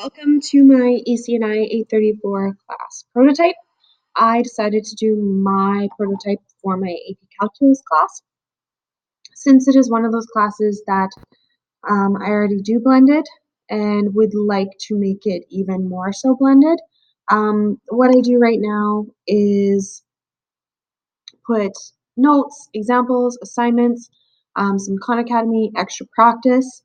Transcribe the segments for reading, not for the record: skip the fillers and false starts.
Welcome to my ECNI 834 class prototype. I decided to do my prototype for my AP Calculus class. Since it is one of those classes that I already do blended and would like to make it even more so blended, what I do right now is put notes, examples, assignments, some Khan Academy extra practice,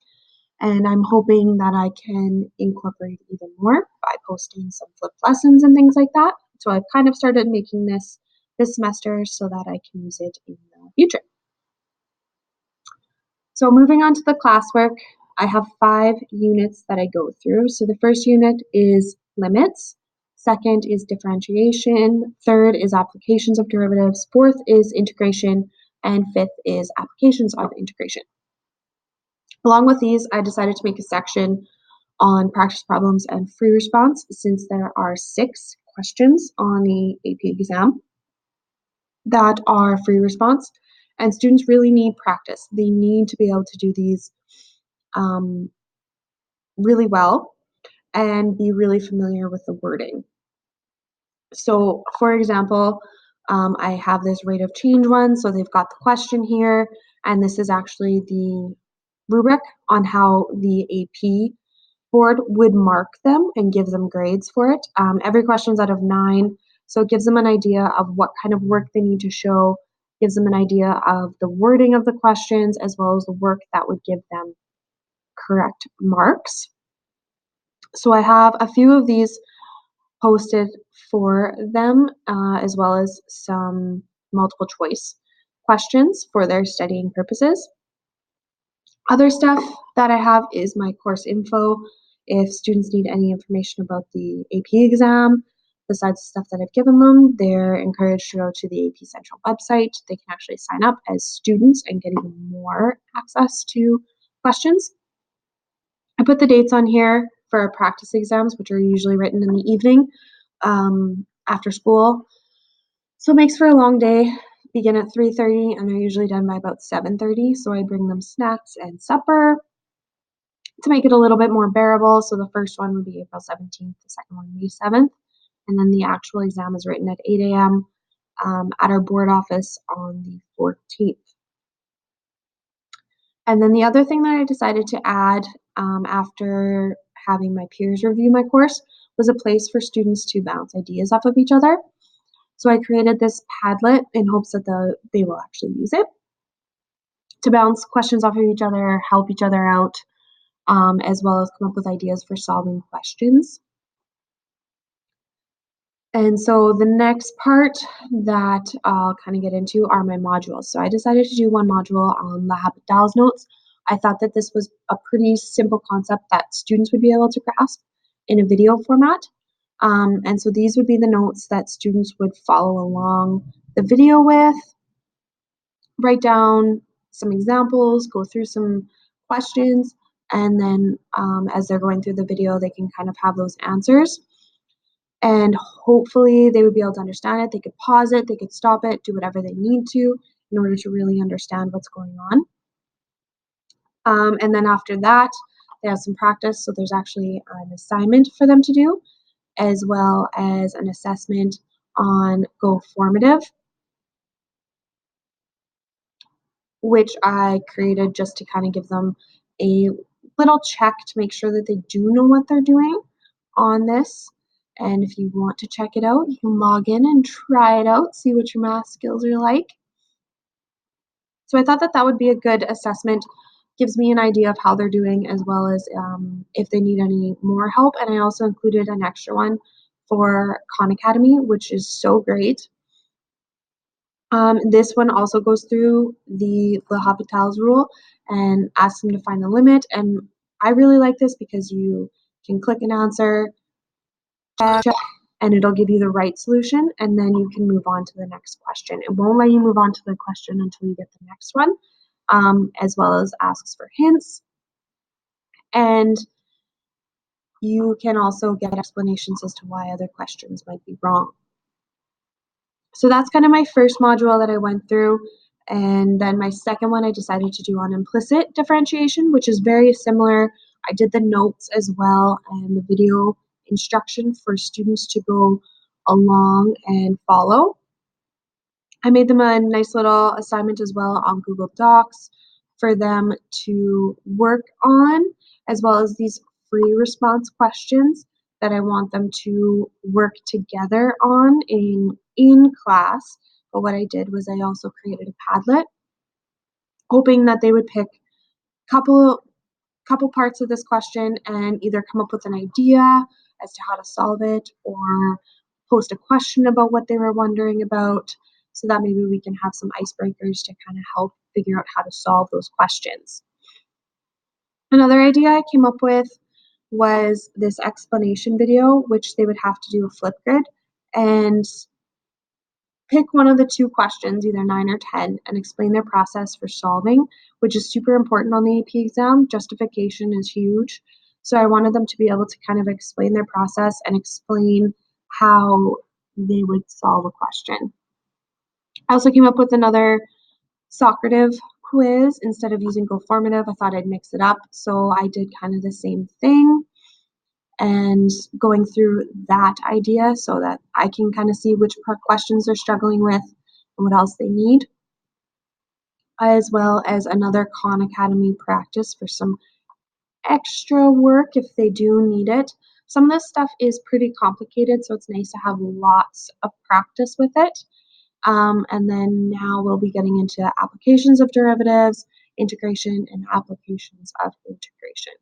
and I'm hoping that I can incorporate even more by posting some flipped lessons and things like that. So I've kind of started making this semester so that I can use it in the future. So moving on to the classwork, I have 5 units that I go through. So the first unit is limits, second is differentiation, third is applications of derivatives, fourth is integration, and fifth is applications of integration. Along with these, I decided to make a section on practice problems and free response since there are 6 questions on the AP exam that are free response, and students really need practice. They need to be able to do these really well and be really familiar with the wording. So, for example, I have this rate of change one, so they've got the question here, and this is actually the rubric on how the AP board would mark them and give them grades for it. Every question's out of 9, so it gives them an idea of what kind of work they need to show, gives them an idea of the wording of the questions, as well as the work that would give them correct marks. So I have a few of these posted for them, as well as some multiple choice questions for their studying purposes. Other stuff that I have is my course info. If students need any information about the AP exam, besides the stuff that I've given them, they're encouraged to go to the AP Central website. They can actually sign up as students and get even more access to questions. I put the dates on here for our practice exams, which are usually written in the evening after school. So it makes for a long day. Begin at 3:30 and they're usually done by about 7:30. So I bring them snacks and supper to make it a little bit more bearable. So the first one would be April 17th, the second one May 7th, and then the actual exam is written at 8 a.m. At our board office on the 14th. And then the other thing that I decided to add after having my peers review my course was a place for students to bounce ideas off of each other. So I created this Padlet in hopes that they will actually use it to bounce questions off of each other, help each other out, as well as come up with ideas for solving questions. And so the next part that I'll kind of get into are my modules. So I decided to do one module on the L'Hopital's notes. I thought that this was a pretty simple concept that students would be able to grasp in a video format. And so these would be the notes that students would follow along the video with, write down some examples, go through some questions, and then as they're going through the video, they can kind of have those answers. And hopefully they would be able to understand it. They could pause it, they could stop it, do whatever they need to in order to really understand what's going on. And then after that, they have some practice. So there's actually an assignment for them to do, as well as an assessment on Go Formative, which I created just to kind of give them a little check to make sure that they do know what they're doing on this. And if you want to check it out, you can log in and try it out, see what your math skills are like. So I thought that that would be a good assessment. Gives me an idea of how they're doing, as well as if they need any more help. And I also included an extra one for Khan Academy, which is so great. This one also goes through the L'Hopital's rule and asks them to find the limit. And I really like this because you can click an answer, and it'll give you the right solution, and then you can move on to the next question. It won't let you move on to the question until you get the next one, as well as asks for hints. And you can also get explanations as to why other questions might be wrong. So that's kind of my first module that I went through. And then my second one I decided to do on implicit differentiation, which is very similar I did the notes as well and the video instruction for students to go along and follow. I made them a nice little assignment as well on Google Docs for them to work on, as well as these free response questions that I want them to work together on in class. But what I did was I also created a Padlet, hoping that they would pick couple couple parts of this question and either come up with an idea as to how to solve it or post a question about what they were wondering about so that maybe we can have some icebreakers to kind of help figure out how to solve those questions. Another idea I came up with was this explanation video, which they would have to do a Flipgrid and pick one of the two questions, either 9 or 10, and explain their process for solving, which is super important on the AP exam. Justification is huge. So I wanted them to be able to kind of explain their process and explain how they would solve a question. I also came up with another Socrative quiz. Instead of using Go Formative, I thought I'd mix it up. So I did kind of the same thing and going through that idea so that I can kind of see which questions they're struggling with and what else they need, as well as another Khan Academy practice for some extra work if they do need it. Some of this stuff is pretty complicated, so it's nice to have lots of practice with it. And then now we'll be getting into applications of derivatives, integration, and applications of integration.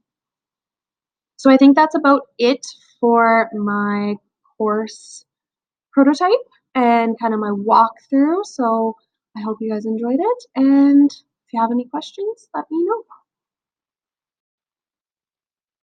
So I think that's about it for my course prototype and kind of my walkthrough. So I hope you guys enjoyed it. And if you have any questions, let me know.